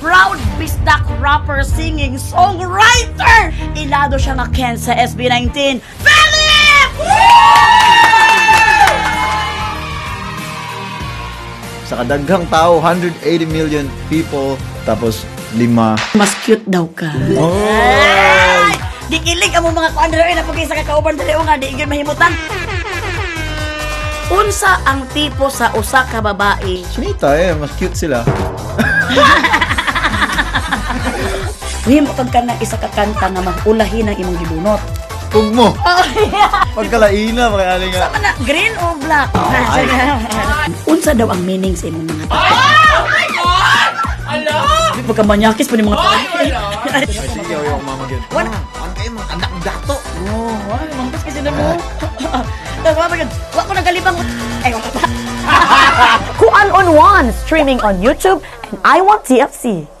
proud bisdak rapper, singing songwriter. Ilado siya nga Ken sa SB19. Philip! Sa kadaghang tao, 180 million people, tapos 5. Mas cute daw ka. Oh! Ay! Di kilig ang mga kuan dali na pagkisa ka kauban dali nga di gyud mahimutan. Unsa ang tipo sa usa ka babae? Sinita mas cute sila. Himutod ka ng isa ka kanta nga mag-ulahin ang imong gibunot. Tugmo! Pagkalaina, pakayali nga. Sama na, green or black? Unsa daw ang meaning sa imong mga tao? Oh my God! Ala! Di pagkamanyakis pa ni mga tao. Sige, ayaw ako mamagyan. Wala. Ang kayo mga anak dato. Oh, ay, mampas kasi na mo. Tawa ba yun? Wa ko nagalibang. Ay, wala pa. Kuan on One, streaming on YouTube and I Want TFC.